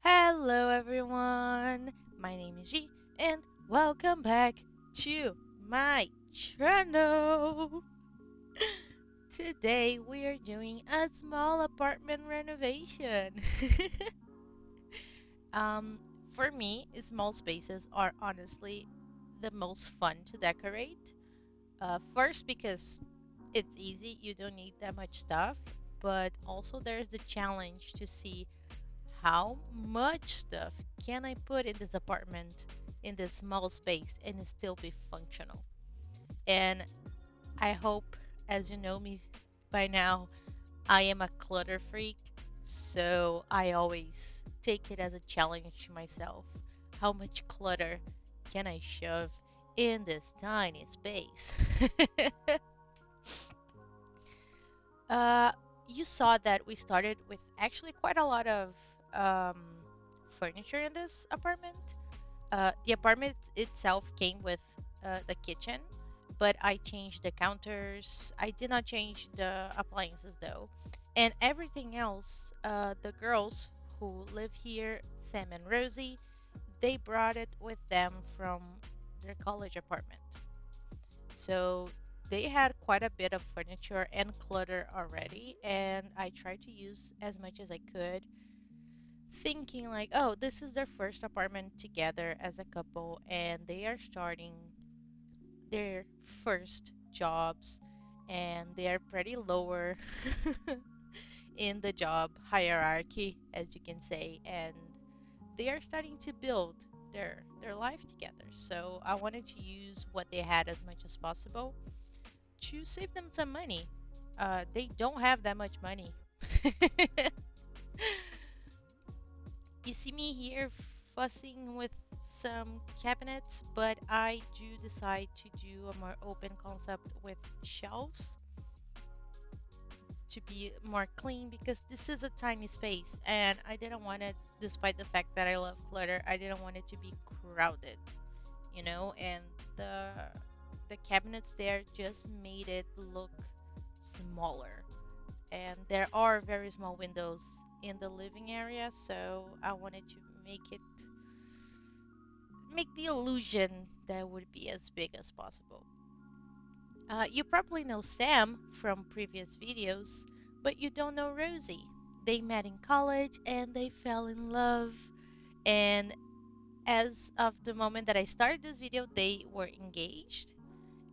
Hello, everyone. My name is G, and welcome back to my channel. Today, we are doing a small apartment renovation. um, for me, small spaces are honestly the most fun to decorate. First, because it's easy, you don't need that much stuff, but also there's the challenge to see how much stuff can I put in this apartment in this small space and it still be functional. And I hope, as you know me by now, I am a clutter freak, so I always take it as a challenge to myself. How much clutter can I shove in this tiny space? Uh, you saw that we started with actually quite a lot of um, furniture in this apartment. The apartment itself came with the kitchen, but I changed the counters. I did not change the appliances though. And everything else, the girls who live here, Sam and Rosie, they brought it with them from their college apartment. So they had quite a bit of furniture and clutter already, and I tried to use as much as I could, thinking like, oh, this is their first apartment together as a couple, and they are starting their first jobs, and they are pretty lower in the job hierarchy, as you can say, and they are starting to build their life together. So I wanted to use what they had as much as possible to save them some money. They don't have that much money. You see me here fussing with some cabinets, but I do decide to do a more open concept with shelves to be more clean because this is a tiny space and I didn't want it, despite the fact that I love clutter, I didn't want it to be crowded, and the the cabinets there just made it look smaller. And there are very small windows in the living area, so I wanted to make the illusion that would be as big as possible. You probably know Sam from previous videos, but you don't know Rosie. They met in college and they fell in love. And as of the moment that I started this video, they were engaged.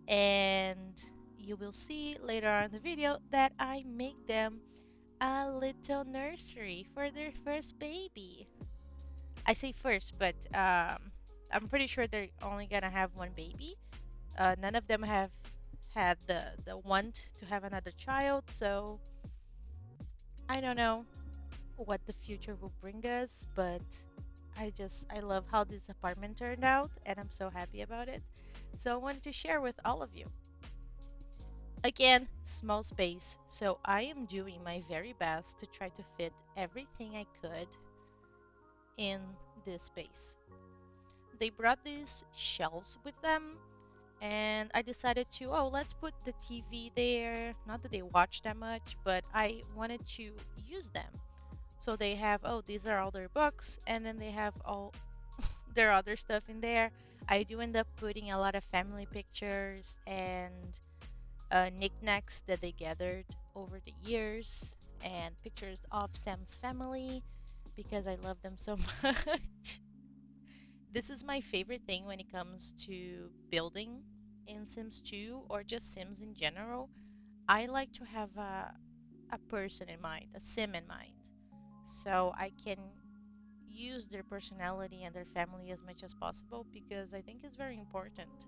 And you will see later on in the video that I make them a little nursery for their first baby. I say first, but I'm pretty sure they're only gonna have one baby. None of them have had the want to have another child, so I don't know what the future will bring us, but I love how this apartment turned out, and I'm so happy about it. So I wanted to share with all of you. Again, small space, so I am doing my very best to try to fit everything I could in this space. They brought these shelves with them, and I decided to, oh, let's put the TV there. Not that they watch that much, but I wanted to use them. So they have, oh, these are all their books, and then they have all their other stuff in there. I do end up putting a lot of family pictures and knickknacks that they gathered over the years, and pictures of Sam's family because I love them so much. This is my favorite thing when it comes to building in Sims 2 or just Sims in general. I like to have a person in mind, a sim in mind, so I can use their personality and their family as much as possible because I think it's very important.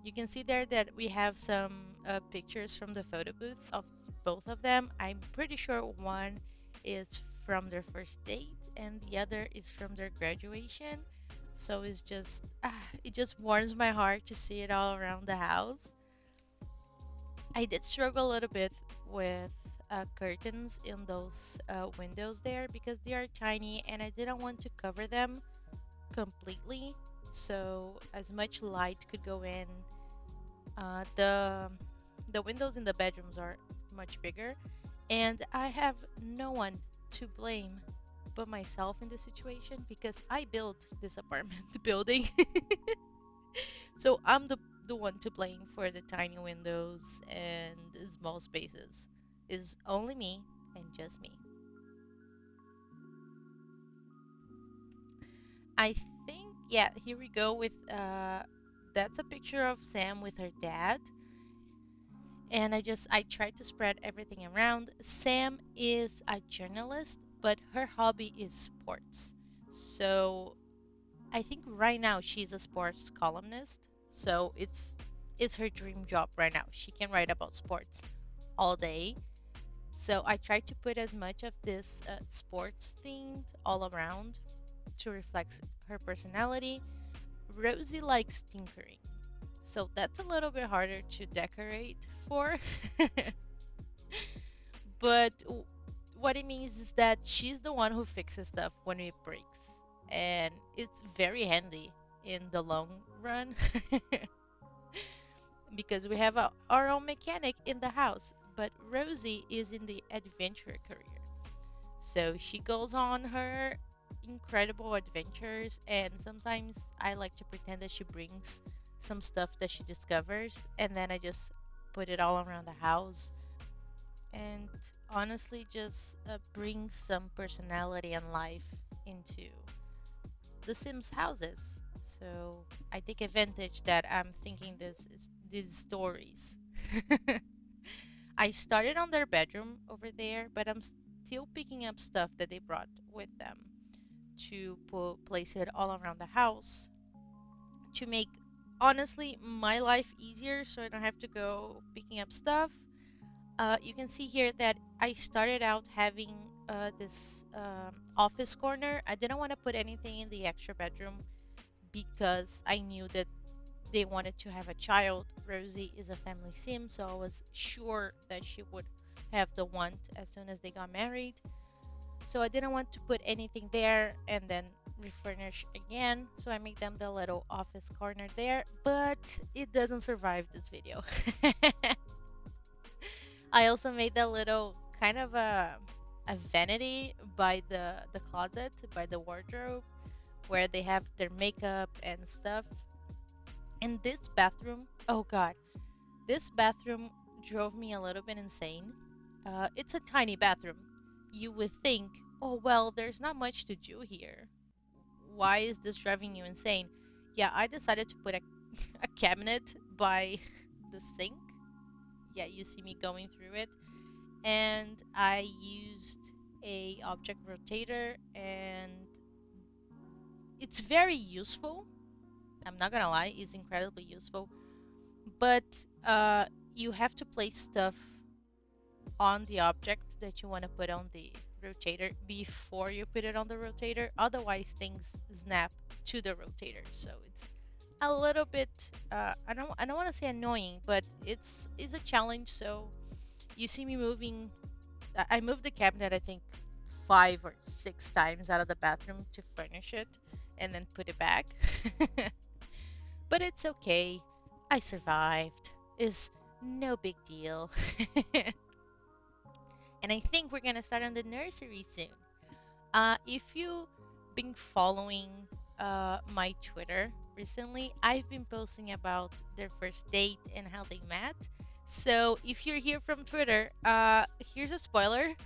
You can see there that we have some pictures from the photo booth of both of them. I'm pretty sure one is from their first date and the other is from their graduation. So it just warms my heart to see it all around the house. I did struggle a little bit with curtains in those windows there because they are tiny and I didn't want to cover them completely. So as much light could go in. Uh, the the windows in the bedrooms are much bigger, And I have no one to blame but myself in this situation because I built this apartment building. So I'm the one to blame for the tiny windows and the small spaces. Is only me and just me. I think, yeah, here we go with that's a picture of Sam with her dad. And I tried to spread everything around. Sam is a journalist, but her hobby is sports. So I think right now she's a sports columnist. So it's her dream job right now. She can write about sports all day. So I tried to put as much of this sports themed all around to reflect her personality. Rosie likes tinkering. So that's a little bit harder to decorate for. But what it means is that she's the one who fixes stuff when it breaks. And it's very handy in the long run because we have our own mechanic in the house. But Rosie is in the adventure career. So she goes on her incredible adventures, and sometimes I like to pretend that she brings some stuff that she discovers, and then I just put it all around the house. And honestly, just brings some personality and life into the Sims houses. So I take advantage that I'm thinking these stories. I started on their bedroom over there, but I'm still picking up stuff that they brought with them to place it all around the house to make honestly my life easier so I don't have to go picking up stuff. You can see here that I started out having this office corner. I didn't want to put anything in the extra bedroom because I knew that they wanted to have a child. Rosie is a family sim, so I was sure that she would have the want as soon as they got married. So I didn't want to put anything there and then refurnish again. So I made them the little office corner there, but it doesn't survive this video. I also made that little kind of a vanity by the closet, by the wardrobe, where they have their makeup and stuff. And this bathroom, oh god, this bathroom drove me a little bit insane. It's a tiny bathroom. You would think, oh well, there's not much to do here. Why is this driving you insane? Yeah, I decided to put a cabinet by the sink. Yeah, you see me going through it. And I used a object rotator, and it's very useful. I'm not gonna lie, it's incredibly useful. But you have to place stuff on the object that you want to put on the rotator before you put it on the rotator. Otherwise, things snap to the rotator. So it's a little bit I don't want to say annoying, but it's a challenge. So you see me moving. I moved the cabinet I think 5 or 6 times out of the bathroom to furnish it and then put it back. But it's okay. I survived. It's no big deal. And I think we're gonna start on the nursery soon. If you've been following my Twitter recently, I've been posting about their first date and how they met. So if you're here from Twitter, here's a spoiler.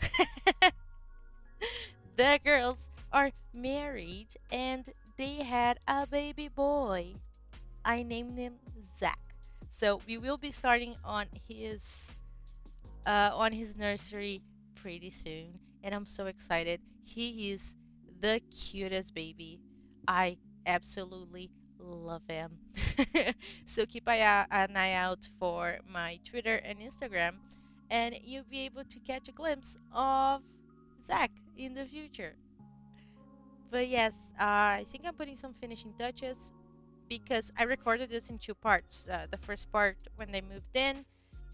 The girls are married and they had a baby boy. I named him Zach. So we will be starting on his nursery pretty soon, and I'm so excited. He is the cutest baby. I absolutely love him. So keep an eye out for my Twitter and Instagram, and you'll be able to catch a glimpse of Zach in the future. But yes, I think I'm putting some finishing touches because I recorded this in two parts. The first part when they moved in,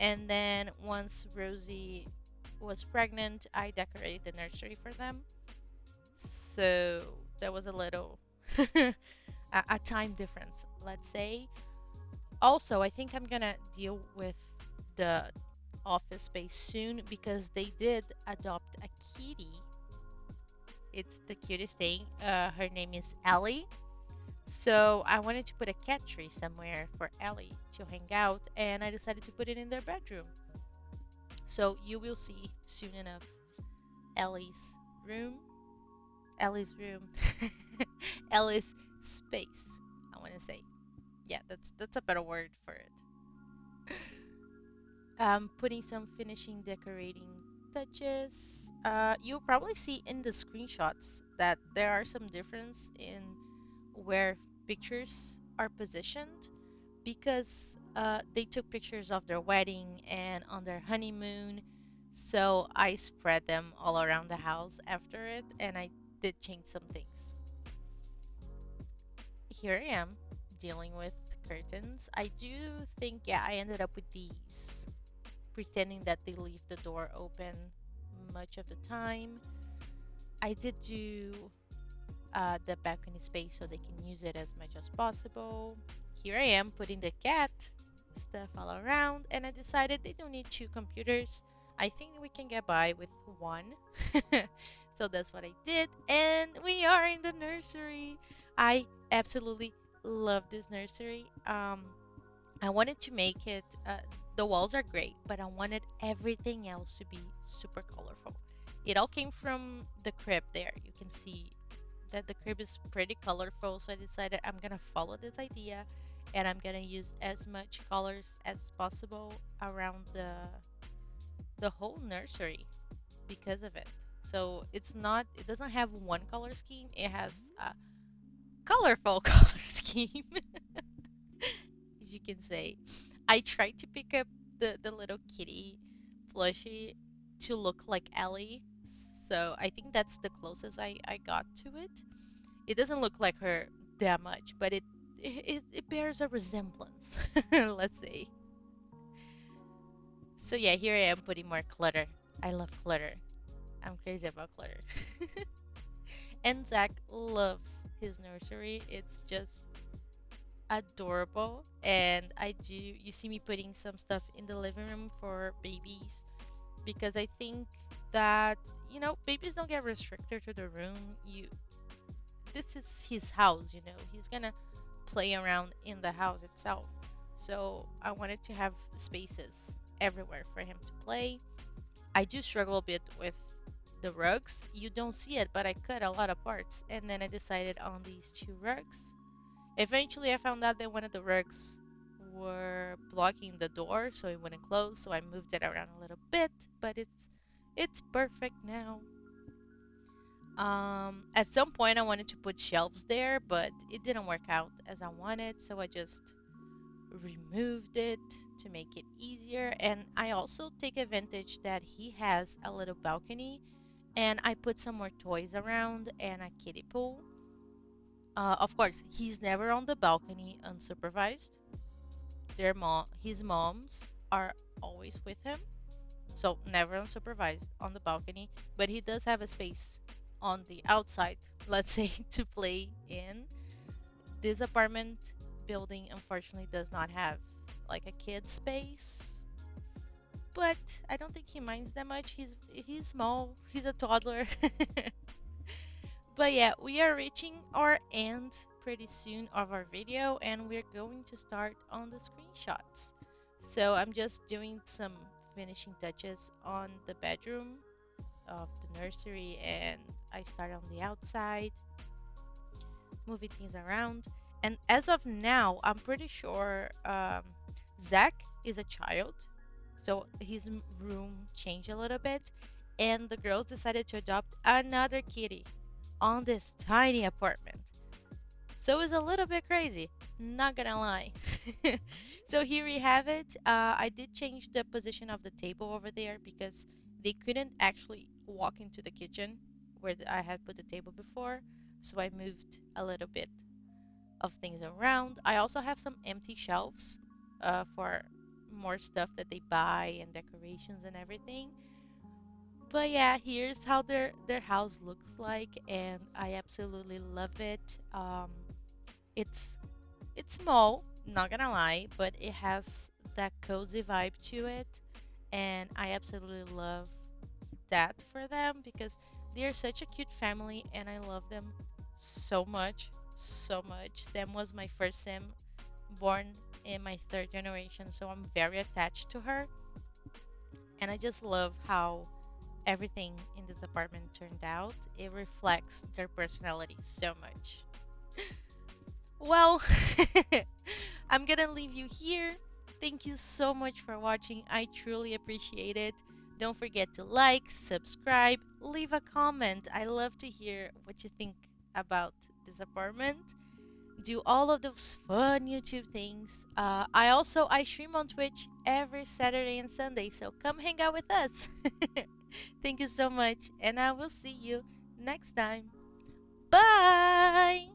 and then once Rosie was pregnant, I decorated the nursery for them. So there was a little a time difference, let's say. Also, I think I'm gonna deal with the office space soon because they did adopt a kitty. It's the cutest thing. Her name is Ellie. So I wanted to put a cat tree somewhere for Ellie to hang out, and I decided to put it in their bedroom. So you will see soon enough Ellie's room. Ellie's room. Ellie's space. I want to say. Yeah, that's a better word for it. Putting some finishing decorating touches. You'll probably see in the screenshots that there are some difference in where pictures are positioned because they took pictures of their wedding and on their honeymoon. So I spread them all around the house after it, and I did change some things. Here I am dealing with curtains. I do think, yeah, I ended up with these, pretending that they leave the door open much of the time. I did do the balcony space so they can use it as much as possible. Here I am putting the cat stuff all around, and I decided they don't need two computers. I think we can get by with one. So that's what I did, and we are in the nursery. I absolutely love this nursery. I wanted to make it, the walls are great, but I wanted everything else to be super colorful. It all came from the crib there. You can see that the crib is pretty colorful, so I decided I'm gonna follow this idea and I'm gonna use as much colors as possible around the whole nursery because of it. So it doesn't have one color scheme, it has a colorful color scheme. As you can say. I tried to pick up the little kitty plushie to look like Ellie. So I think that's the closest I got to it. It doesn't look like her that much, but it bears a resemblance, let's say. So yeah, here I am putting more clutter. I love clutter. I'm crazy about clutter. And Zach loves his nursery. It's just adorable, and you see me putting some stuff in the living room for babies because I think that babies don't get restricted to the room. You This is his house, he's gonna play around in the house itself, so I wanted to have spaces everywhere for him to play. I do struggle a bit with the rugs. You don't see it, but I cut a lot of parts, and then I decided on these two rugs. Eventually, I found out that one of the rugs were blocking the door, so it wouldn't close. So I moved it around a little bit, but it's perfect now. At some point, I wanted to put shelves there, but it didn't work out as I wanted, so I just removed it to make it easier. And I also take advantage that he has a little balcony, and I put some more toys around and a kiddie pool. Of course, he's never on the balcony unsupervised. His moms are always with him, so never unsupervised on the balcony. But he does have a space on the outside, let's say, to play in. This apartment building unfortunately does not have like a kid space, but I don't think he minds that much. He's small. He's a toddler. But yeah, we are reaching our end pretty soon of our video, and we're going to start on the screenshots. So I'm just doing some finishing touches on the bedroom of the nursery, and I start on the outside, moving things around. And as of now, I'm pretty sure Zach is a child, so his room changed a little bit, and the girls decided to adopt another kitty on this tiny apartment. So it's a little bit crazy, not gonna lie. So here we have it. I did change the position of the table over there because they couldn't actually walk into the kitchen where I had put the table before. So I moved a little bit of things around. I also have some empty shelves for more stuff that they buy and decorations and everything. But yeah, here's how their house looks like, and I absolutely love it. It's it's small, not gonna lie, but it has that cozy vibe to it, And I absolutely love that for them because they're such a cute family and I love them so much, so much. Sam was my first Sim, born in my third generation, so I'm very attached to her. And I just love how everything in this apartment turned out. It reflects their personality so much. Well, I'm gonna leave you here. Thank you so much for watching. I truly appreciate it. Don't forget to like, subscribe, leave a comment. I love to hear what you think about this apartment. Do all of those fun YouTube things. I stream on Twitch every Saturday and Sunday, so come hang out with us. Thank you so much, and I will see you next time. Bye.